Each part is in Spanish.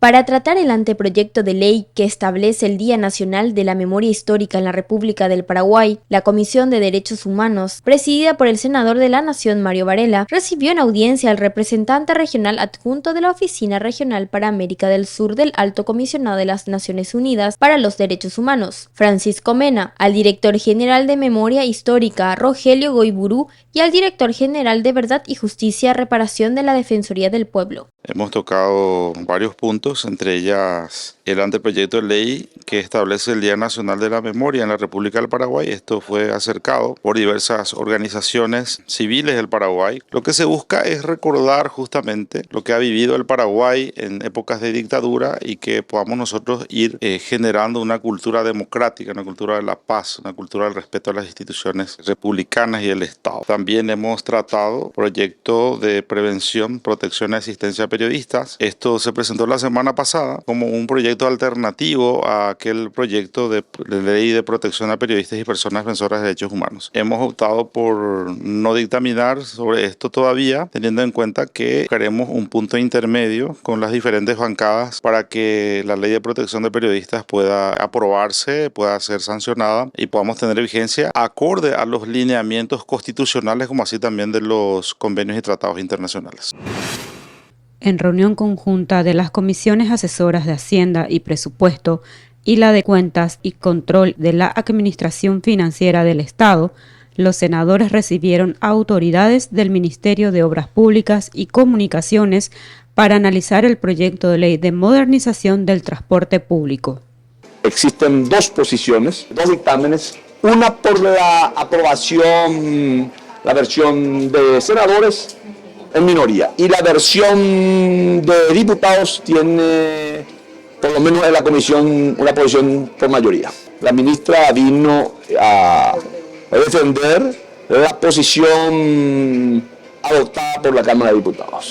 Para tratar el anteproyecto de ley que establece el Día Nacional de la Memoria Histórica en la República del Paraguay, la Comisión de Derechos Humanos, presidida por el senador de la Nación Mario Varela, recibió en audiencia al representante regional adjunto de la Oficina Regional para América del Sur del Alto Comisionado de las Naciones Unidas para los Derechos Humanos, Francisco Mena, al director general de Memoria Histórica, Rogelio Goiburú, y al director general de Verdad y Justicia, Reparación de la Defensoría del Pueblo. Hemos tocado varios puntos, entre ellas el anteproyecto de ley que establece el Día Nacional de la Memoria en la República del Paraguay. Esto fue acercado por diversas organizaciones civiles del Paraguay. Lo que se busca es recordar justamente lo que ha vivido el Paraguay en épocas de dictadura y que podamos nosotros ir generando una cultura democrática, una cultura de la paz, una cultura del respeto a las instituciones republicanas y el Estado. También hemos tratado proyectos de prevención, protección y asistencia a periodistas. Esto se presentó la semana pasada como un proyecto alternativo a aquel proyecto de ley de protección a periodistas y personas defensoras de derechos humanos. Hemos optado por no dictaminar sobre esto todavía, teniendo en cuenta que buscaremos un punto intermedio con las diferentes bancadas para que la ley de protección de periodistas pueda aprobarse, pueda ser sancionada y podamos tener vigencia acorde a los lineamientos constitucionales, como así también de los convenios y tratados internacionales. En reunión conjunta de las comisiones asesoras de Hacienda y Presupuesto y la de Cuentas y Control de la Administración Financiera del Estado, los senadores recibieron a autoridades del Ministerio de Obras Públicas y Comunicaciones para analizar el proyecto de ley de modernización del transporte público. Existen dos posiciones, dos dictámenes, una por la aprobación, la versión de senadores en minoría, y la versión de diputados tiene, por lo menos en la comisión, una posición por mayoría. La ministra vino a defender la posición adoptada por la Cámara de Diputados.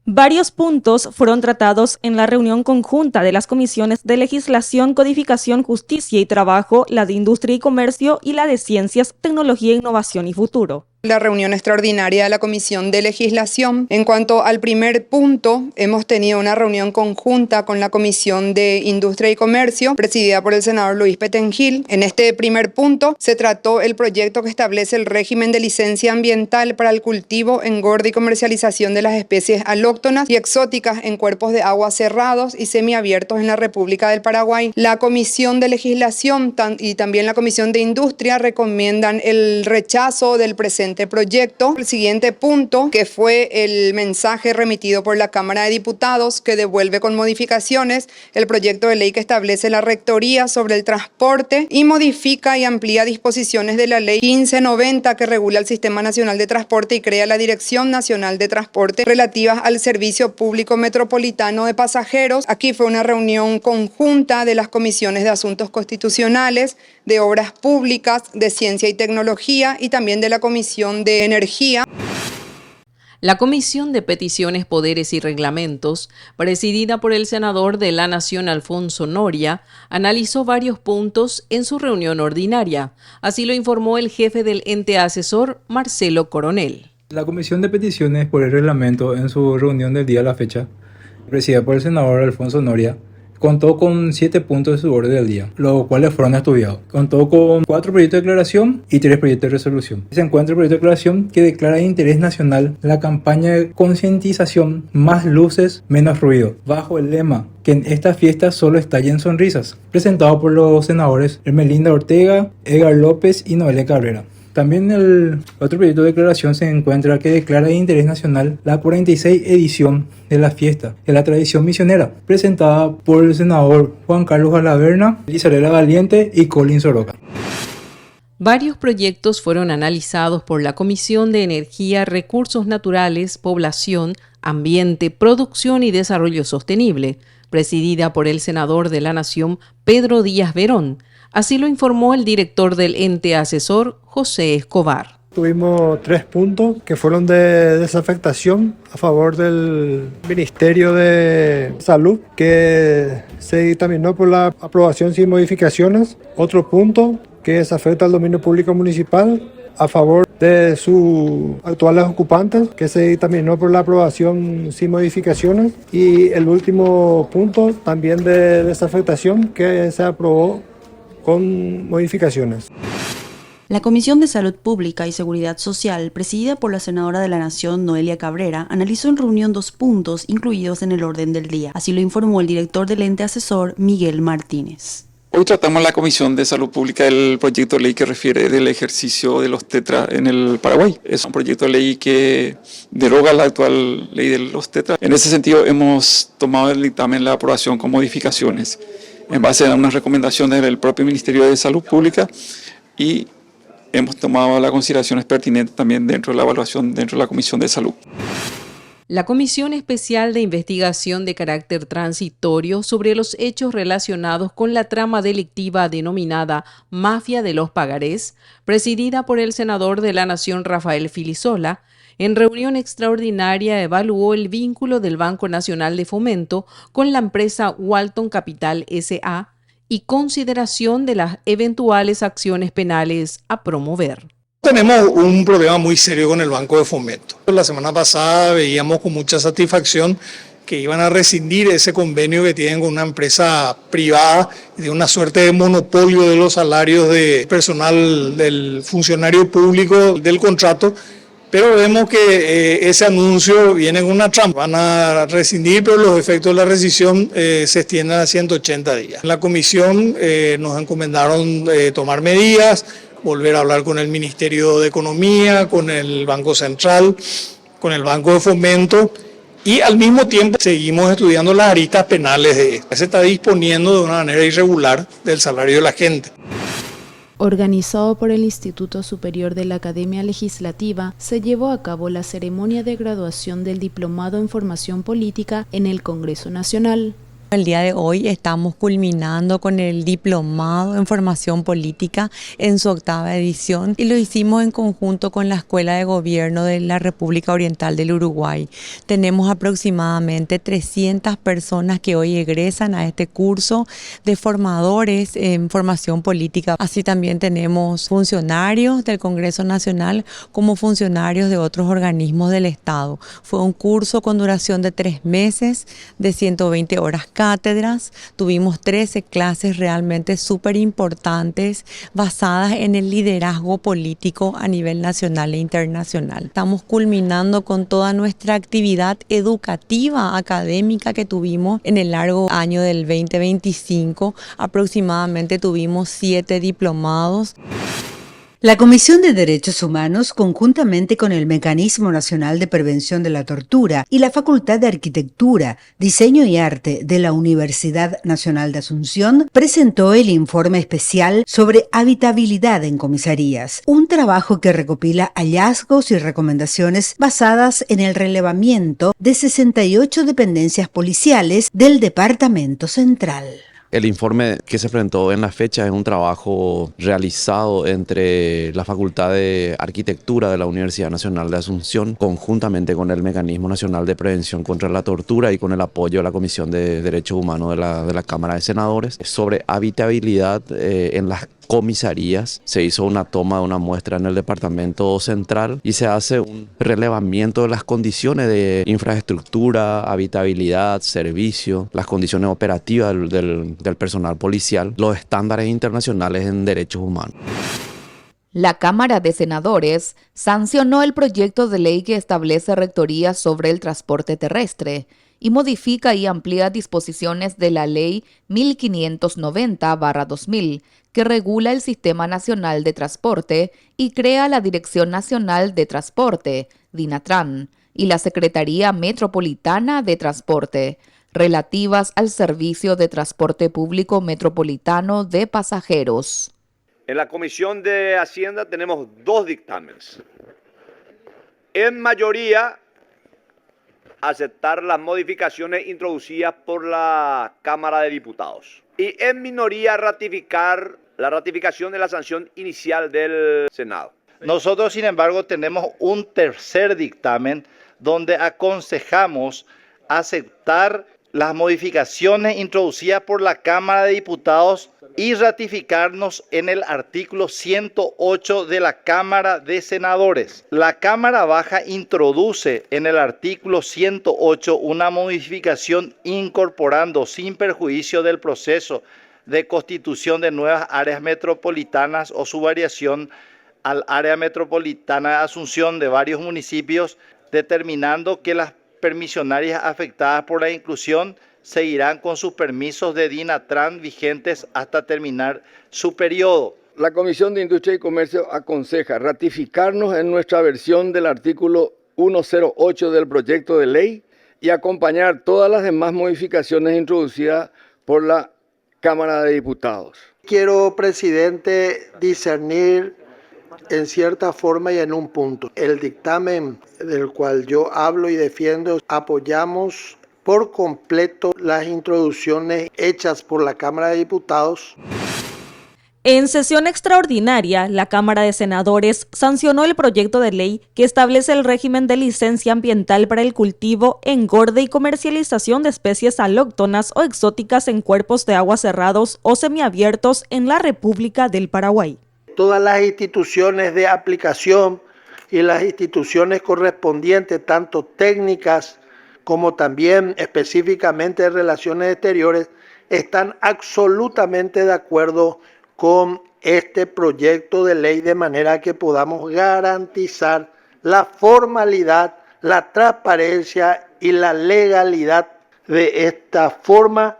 Varios puntos fueron tratados en la reunión conjunta de las comisiones de Legislación, Codificación, Justicia y Trabajo, la de Industria y Comercio y la de Ciencias, Tecnología, Innovación y Futuro. La reunión extraordinaria de la Comisión de Legislación. En cuanto al primer punto, hemos tenido una reunión conjunta con la Comisión de Industria y Comercio, presidida por el senador Luis Petengil. En este primer punto se trató el proyecto que establece el régimen de licencia ambiental para el cultivo, engorde y comercialización de las especies alóctonas y exóticas en cuerpos de agua cerrados y semiabiertos en la República del Paraguay. La Comisión de Legislación y también la Comisión de Industria recomiendan el rechazo del presente proyecto. El siguiente punto, que fue el mensaje remitido por la Cámara de Diputados, que devuelve con modificaciones el proyecto de ley que establece la Rectoría sobre el transporte y modifica y amplía disposiciones de la Ley 1590 que regula el Sistema Nacional de Transporte y crea la Dirección Nacional de Transporte relativas al Servicio Público Metropolitano de Pasajeros. Aquí fue una reunión conjunta de las comisiones de Asuntos Constitucionales, de Obras Públicas, de Ciencia y Tecnología y también de la Comisión de Energía. La Comisión de Peticiones, Poderes y Reglamentos, presidida por el senador de la Nación Alfonso Noria, analizó varios puntos en su reunión ordinaria. Así lo informó el jefe del ente asesor, Marcelo Coronel. La Comisión de Peticiones por el Reglamento, en su reunión del día a la fecha, presidida por el senador Alfonso Noria, contó con 7 puntos de su orden del día, los cuales fueron estudiados. Contó con 4 proyectos de declaración y 3 proyectos de resolución. Se encuentra el proyecto de declaración que declara de interés nacional la campaña de concientización Más luces, menos ruido, bajo el lema que en esta fiesta solo estallen sonrisas, presentado por los senadores Hermelinda Ortega, Edgar López y Noelia Cabrera. También el otro proyecto de declaración se encuentra que declara de interés nacional la 46 edición de la fiesta de la tradición misionera, presentada por el senador Juan Carlos Alaverna, Isabela Valiente y Colin Soroka. Varios proyectos fueron analizados por la Comisión de Energía, Recursos Naturales, Población, Ambiente, Producción y Desarrollo Sostenible, presidida por el senador de la Nación, Pedro Díaz Verón. Así lo informó el director del ente asesor, José Escobar. Tuvimos 3 puntos que fueron de desafectación a favor del Ministerio de Salud, que se dictaminó por la aprobación sin modificaciones. Otro punto que desafecta al dominio público municipal a favor de sus actuales ocupantes, que se dictaminó por la aprobación sin modificaciones. Y el último punto también de desafectación, que se aprobó con modificaciones. La Comisión de Salud Pública y Seguridad Social, presidida por la senadora de la Nación, Noelia Cabrera, analizó en reunión 2 puntos incluidos en el orden del día. Así lo informó el director del ente asesor, Miguel Martínez. Hoy tratamos en la Comisión de Salud Pública el proyecto de ley que refiere del ejercicio de los TETRA en el Paraguay. Es un proyecto de ley que deroga la actual ley de los TETRA. En ese sentido, hemos tomado el dictamen la aprobación con modificaciones en base a unas recomendaciones del propio Ministerio de Salud Pública y hemos tomado las consideraciones pertinentes también dentro de la evaluación dentro de la Comisión de Salud. La Comisión Especial de Investigación de Carácter Transitorio sobre los hechos relacionados con la trama delictiva denominada Mafia de los Pagarés, presidida por el senador de la Nación Rafael Filisola, en reunión extraordinaria evaluó el vínculo del Banco Nacional de Fomento con la empresa Walton Capital S.A. y consideración de las eventuales acciones penales a promover. Tenemos un problema muy serio con el Banco de Fomento. La semana pasada veíamos con mucha satisfacción que iban a rescindir ese convenio que tienen con una empresa privada de una suerte de monopolio de los salarios de personal del funcionario público del contrato. Pero vemos que ese anuncio viene con una trampa. Van a rescindir, pero los efectos de la rescisión se extienden a 180 días. En la comisión nos encomendaron tomar medidas, volver a hablar con el Ministerio de Economía, con el Banco Central, con el Banco de Fomento y al mismo tiempo seguimos estudiando las aristas penales de esto. Se está disponiendo de una manera irregular del salario de la gente. Organizado por el Instituto Superior de la Academia Legislativa, se llevó a cabo la ceremonia de graduación del Diplomado en Formación Política en el Congreso Nacional. El día de hoy estamos culminando con el Diplomado en Formación Política en su 8ª edición y lo hicimos en conjunto con la Escuela de Gobierno de la República Oriental del Uruguay. Tenemos aproximadamente 300 personas que hoy egresan a este curso de formadores en formación política. Así también tenemos funcionarios del Congreso Nacional como funcionarios de otros organismos del Estado. Fue un curso con duración de 3 meses, de 120 horas cátedras, tuvimos 13 clases realmente súper importantes basadas en el liderazgo político a nivel nacional e internacional. Estamos culminando con toda nuestra actividad educativa académica que tuvimos en el largo año del 2025. Aproximadamente tuvimos 7 diplomados. La Comisión de Derechos Humanos, conjuntamente con el Mecanismo Nacional de Prevención de la Tortura y la Facultad de Arquitectura, Diseño y Arte de la Universidad Nacional de Asunción, presentó el informe especial sobre habitabilidad en comisarías, un trabajo que recopila hallazgos y recomendaciones basadas en el relevamiento de 68 dependencias policiales del Departamento Central. El informe que se presentó en la fecha es un trabajo realizado entre la Facultad de Arquitectura de la Universidad Nacional de Asunción, conjuntamente con el Mecanismo Nacional de Prevención contra la Tortura y con el apoyo de la Comisión de Derechos Humanos de la Cámara de Senadores, sobre habitabilidad en las comisarías. Se hizo una toma de una muestra en el Departamento Central y se hace un relevamiento de las condiciones de infraestructura, habitabilidad, servicio, las condiciones operativas del personal policial, los estándares internacionales en derechos humanos. La Cámara de Senadores sancionó el proyecto de ley que establece rectorías sobre el transporte terrestre y modifica y amplía disposiciones de la Ley 1590/2000, que regula el Sistema Nacional de Transporte y crea la Dirección Nacional de Transporte, DINATRAN, y la Secretaría Metropolitana de Transporte, relativas al servicio de transporte público metropolitano de pasajeros. En la Comisión de Hacienda tenemos 2 dictámenes. En mayoría, aceptar las modificaciones introducidas por la Cámara de Diputados. Y en minoría, ratificar la ratificación de la sanción inicial del Senado. Nosotros, sin embargo, tenemos un tercer dictamen donde aconsejamos aceptar las modificaciones introducidas por la Cámara de Diputados y ratificarnos en el artículo 108 de la Cámara de Senadores. La Cámara Baja introduce en el artículo 108 una modificación incorporando sin perjuicio del proceso de constitución de nuevas áreas metropolitanas o su variación al área metropolitana de Asunción de varios municipios, determinando que las permisionarias afectadas por la inclusión seguirán con sus permisos de DINATRAN vigentes hasta terminar su periodo. La Comisión de Industria y Comercio aconseja ratificarnos en nuestra versión del artículo 108 del proyecto de ley y acompañar todas las demás modificaciones introducidas por la Cámara de Diputados. Quiero, presidente, discernir en cierta forma y en un punto. El dictamen del cual yo hablo y defiendo, apoyamos por completo las introducciones hechas por la Cámara de Diputados. En sesión extraordinaria, la Cámara de Senadores sancionó el proyecto de ley que establece el régimen de licencia ambiental para el cultivo, engorde y comercialización de especies alóctonas o exóticas en cuerpos de agua cerrados o semiabiertos en la República del Paraguay. Todas las instituciones de aplicación y las instituciones correspondientes, tanto técnicas como también específicamente de relaciones exteriores, están absolutamente de acuerdo con este proyecto de ley, de manera que podamos garantizar la formalidad, la transparencia y la legalidad de esta forma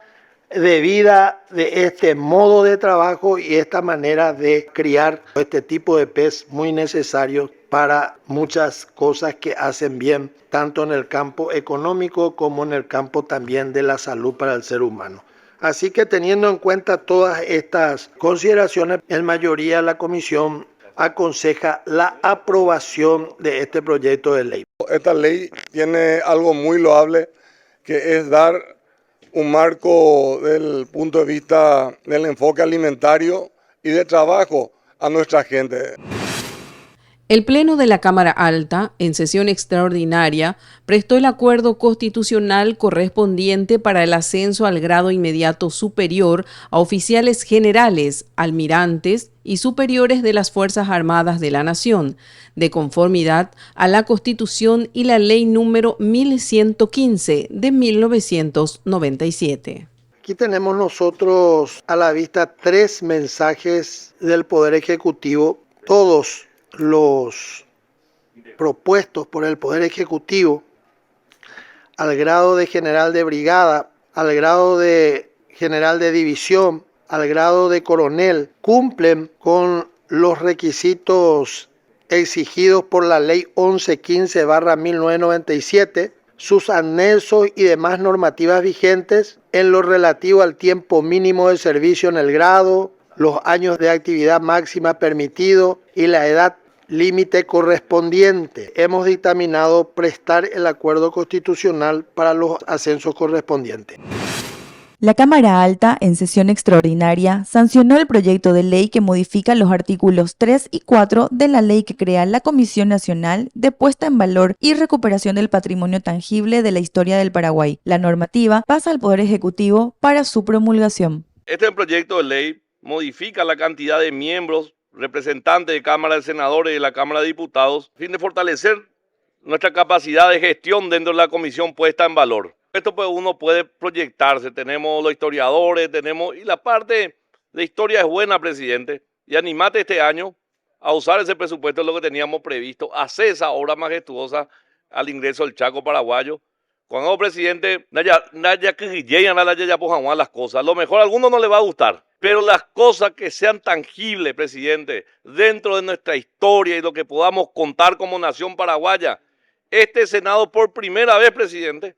de vida, de este modo de trabajo y esta manera de criar este tipo de pez muy necesario para muchas cosas que hacen bien, tanto en el campo económico como en el campo también de la salud para el ser humano. Así que teniendo en cuenta todas estas consideraciones, en mayoría la Comisión aconseja la aprobación de este proyecto de ley. Esta ley tiene algo muy loable, que es dar un marco del punto de vista del enfoque alimentario y de trabajo a nuestra gente. El Pleno de la Cámara Alta, en sesión extraordinaria, prestó el acuerdo constitucional correspondiente para el ascenso al grado inmediato superior a oficiales generales, almirantes y superiores de las Fuerzas Armadas de la Nación, de conformidad a la Constitución y la Ley número 1115 de 1997. Aquí tenemos nosotros a la vista 3 mensajes del Poder Ejecutivo, todos los propuestos por el Poder Ejecutivo al grado de general de brigada, al grado de general de división, al grado de coronel, cumplen con los requisitos exigidos por la Ley 1115/1997, sus anexos y demás normativas vigentes en lo relativo al tiempo mínimo de servicio en el grado, los años de actividad máxima permitido y la edad límite correspondiente. Hemos dictaminado prestar el acuerdo constitucional para los ascensos correspondientes. La Cámara Alta, en sesión extraordinaria, sancionó el proyecto de ley que modifica los artículos 3 y 4 de la ley que crea la Comisión Nacional de Puesta en Valor y Recuperación del Patrimonio Tangible de la Historia del Paraguay. La normativa pasa al Poder Ejecutivo para su promulgación. Este proyecto de ley modifica la cantidad de miembros, representantes de Cámara de Senadores y de la Cámara de Diputados, a fin de fortalecer nuestra capacidad de gestión dentro de la Comisión Puesta en Valor. Esto pues uno puede proyectarse, tenemos los historiadores, y la parte de historia es buena, presidente, y animate este año a usar ese presupuesto, lo que teníamos previsto, hacer esa obra majestuosa al ingreso del Chaco paraguayo. Cuando presidente, las cosas, a lo mejor a algunos no les va a gustar, pero las cosas que sean tangibles, presidente, dentro de nuestra historia y lo que podamos contar como nación paraguaya, este Senado por primera vez, presidente,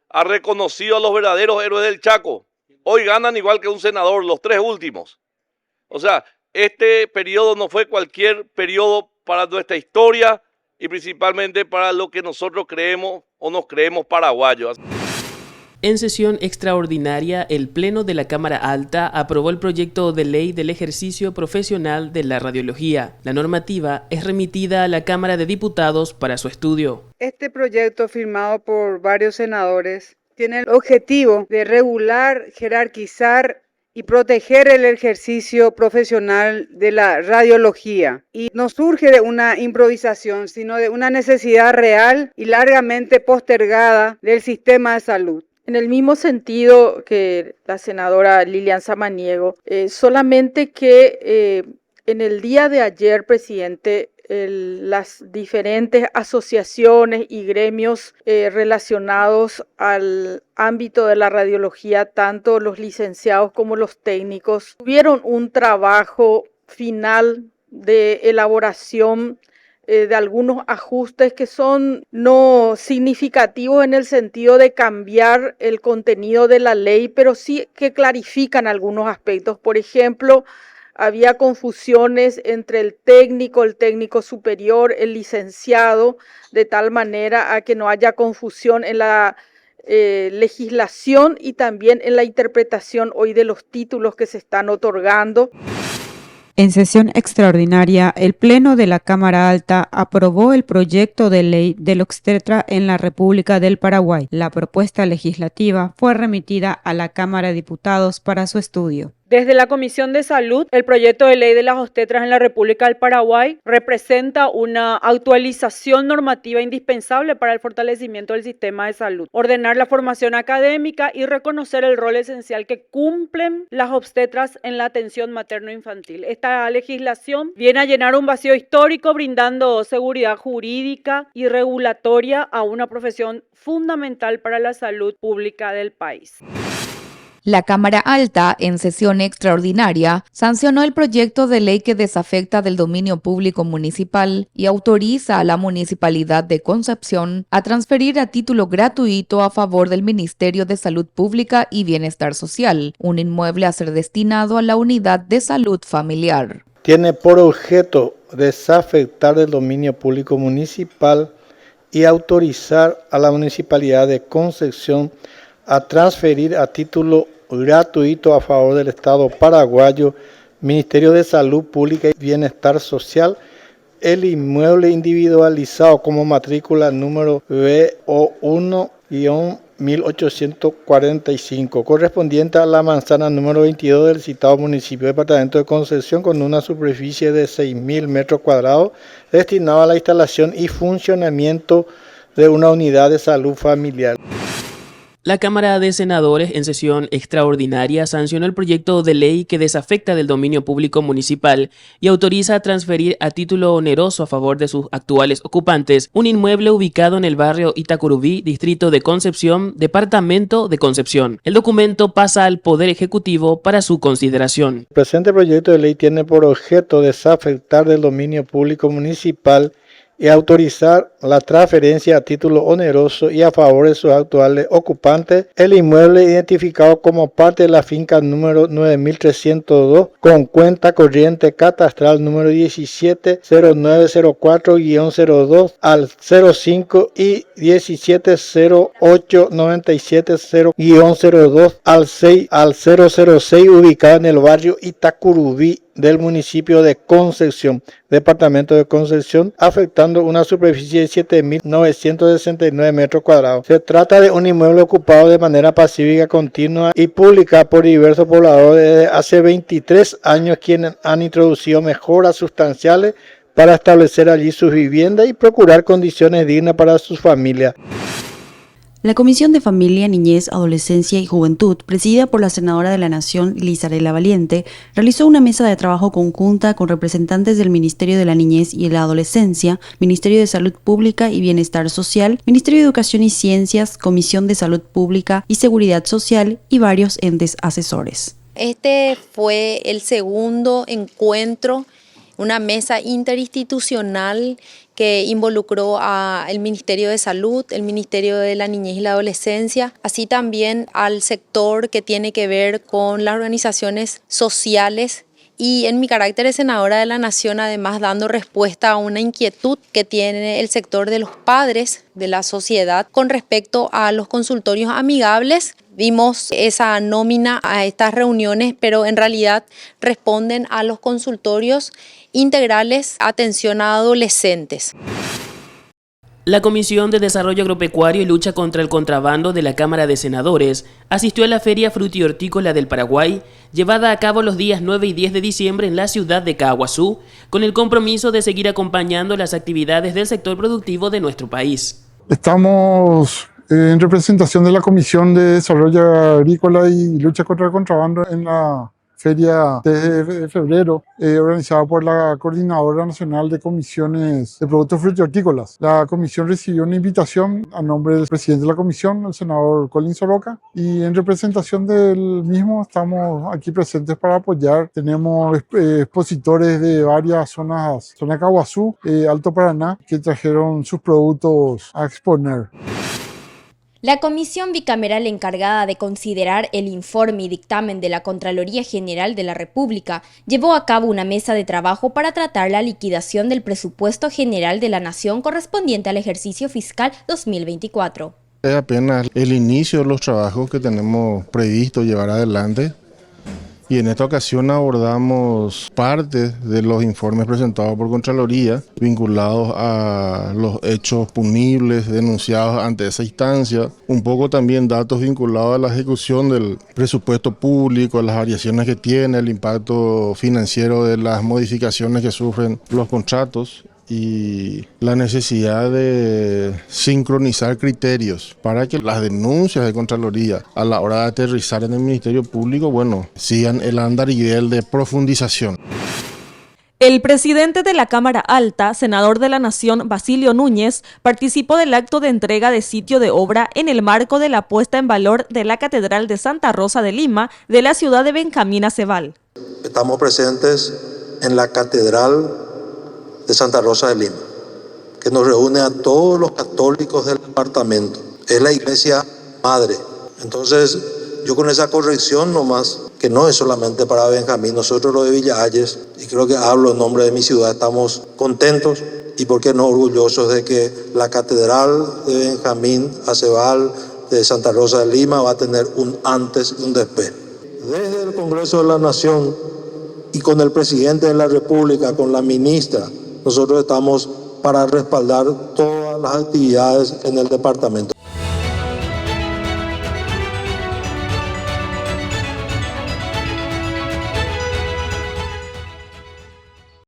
ha reconocido a los verdaderos héroes del Chaco. Hoy ganan igual que un senador, los 3 últimos. O sea, este periodo no fue cualquier periodo para nuestra historia y principalmente para lo que nosotros creemos o nos creemos paraguayos. En sesión extraordinaria, el Pleno de la Cámara Alta aprobó el proyecto de ley del ejercicio profesional de la radiología. La normativa es remitida a la Cámara de Diputados para su estudio. Este proyecto, firmado por varios senadores, tiene el objetivo de regular, jerarquizar y proteger el ejercicio profesional de la radiología. Y no surge de una improvisación, sino de una necesidad real y largamente postergada del sistema de salud. En el mismo sentido que la senadora Lilian Samaniego, solamente que en el día de ayer, presidente, las diferentes asociaciones y gremios relacionados al ámbito de la radiología, tanto los licenciados como los técnicos, tuvieron un trabajo final de elaboración de algunos ajustes que son no significativos en el sentido de cambiar el contenido de la ley, pero sí que clarifican algunos aspectos. Por ejemplo, había confusiones entre el técnico superior, el licenciado, de tal manera a que no haya confusión en la legislación y también en la interpretación hoy de los títulos que se están otorgando. En sesión extraordinaria, el Pleno de la Cámara Alta aprobó el proyecto de ley del obstetra en la República del Paraguay. La propuesta legislativa fue remitida a la Cámara de Diputados para su estudio. Desde la Comisión de Salud, el proyecto de ley de las obstetras en la República del Paraguay representa una actualización normativa indispensable para el fortalecimiento del sistema de salud, ordenar la formación académica y reconocer el rol esencial que cumplen las obstetras en la atención materno-infantil. Esta legislación viene a llenar un vacío histórico, brindando seguridad jurídica y regulatoria a una profesión fundamental para la salud pública del país. La Cámara Alta, en sesión extraordinaria, sancionó el proyecto de ley que desafecta del dominio público municipal y autoriza a la Municipalidad de Concepción a transferir a título gratuito a favor del Ministerio de Salud Pública y Bienestar Social un inmueble a ser destinado a la Unidad de Salud Familiar. Tiene por objeto desafectar del dominio público municipal y autorizar a la Municipalidad de Concepción a transferir a título gratuito a favor del Estado paraguayo, Ministerio de Salud Pública y Bienestar Social, el inmueble individualizado como matrícula número BO1-1845, correspondiente a la manzana número 22 del citado municipio departamento de Concepción, con una superficie de 6.000 metros cuadrados, destinado a la instalación y funcionamiento de una unidad de salud familiar. La Cámara de Senadores, en sesión extraordinaria, sancionó el proyecto de ley que desafecta del dominio público municipal y autoriza a transferir a título oneroso a favor de sus actuales ocupantes un inmueble ubicado en el barrio Itacurubí, distrito de Concepción, departamento de Concepción. El documento pasa al Poder Ejecutivo para su consideración. El presente proyecto de ley tiene por objeto desafectar del dominio público municipal y autorizar la transferencia a título oneroso y a favor de sus actuales ocupantes el inmueble identificado como parte de la finca número 9302 con cuenta corriente catastral número 170904-02 al 05 y 170897-02 al 6 al 006 ubicado en el barrio Itacurubí del municipio de Concepción, departamento de Concepción, afectando una superficie de 7.969 metros cuadrados. Se trata de un inmueble ocupado de manera pacífica, continua y pública por diversos pobladores desde hace 23 años, quienes han introducido mejoras sustanciales para establecer allí sus viviendas y procurar condiciones dignas para sus familias. La Comisión de Familia, Niñez, Adolescencia y Juventud, presidida por la senadora de la Nación, Lizarela Valiente, realizó una mesa de trabajo conjunta con representantes del Ministerio de la Niñez y la Adolescencia, Ministerio de Salud Pública y Bienestar Social, Ministerio de Educación y Ciencias, Comisión de Salud Pública y Seguridad Social y varios entes asesores. Este fue el segundo encuentro, una mesa interinstitucional que involucró al Ministerio de Salud, el Ministerio de la Niñez y la Adolescencia, así también al sector que tiene que ver con las organizaciones sociales y en mi carácter de senadora de la Nación, además dando respuesta a una inquietud que tiene el sector de los padres de la sociedad con respecto a los consultorios amigables. Vimos esa nómina a estas reuniones, pero en realidad responden a los consultorios integrales atención a adolescentes. La Comisión de Desarrollo Agropecuario y Lucha contra el Contrabando de la Cámara de Senadores asistió a la Feria Frutihortícola del Paraguay, llevada a cabo los días 9 y 10 de diciembre en la ciudad de Caaguazú, con el compromiso de seguir acompañando las actividades del sector productivo de nuestro país. Estamos en representación de la Comisión de Desarrollo Agrícola y Lucha contra el Contrabando en la Feria de febrero, organizada por la Coordinadora Nacional de Comisiones de Productos Frutihortícolas. La comisión recibió una invitación a nombre del presidente de la comisión, el senador Colin Soroka, y en representación del mismo estamos aquí presentes para apoyar. Tenemos expositores de varias zonas, zona Caaguazú, Alto Paraná, que trajeron sus productos a exponer. La comisión bicameral encargada de considerar el informe y dictamen de la Contraloría General de la República llevó a cabo una mesa de trabajo para tratar la liquidación del presupuesto general de la Nación correspondiente al ejercicio fiscal 2024. Es apenas el inicio de los trabajos que tenemos previsto llevar adelante. Y en esta ocasión abordamos parte de los informes presentados por Contraloría vinculados a los hechos punibles denunciados ante esa instancia, un poco también datos vinculados a la ejecución del presupuesto público, a las variaciones que tiene, el impacto financiero de las modificaciones que sufren los contratos y la necesidad de sincronizar criterios para que las denuncias de Contraloría a la hora de aterrizar en el Ministerio Público, sigan el andarivel de profundización. El presidente de la Cámara Alta, senador de la Nación, Basilio Núñez, participó del acto de entrega de sitio de obra en el marco de la puesta en valor de la Catedral de Santa Rosa de Lima de la ciudad de Benjamín Aceval. Estamos presentes en la Catedral de Santa Rosa de Lima, que nos reúne a todos los católicos del departamento. Es la iglesia madre. Entonces, yo con esa corrección nomás, que no es solamente para Benjamín, nosotros los de Villa Hayes, y creo que hablo en nombre de mi ciudad, estamos contentos y por qué no orgullosos de que la Catedral de Benjamín Aceval de Santa Rosa de Lima va a tener un antes y un después. Desde el Congreso de la Nación y con el presidente de la República, con la ministra, nosotros estamos para respaldar todas las actividades en el departamento.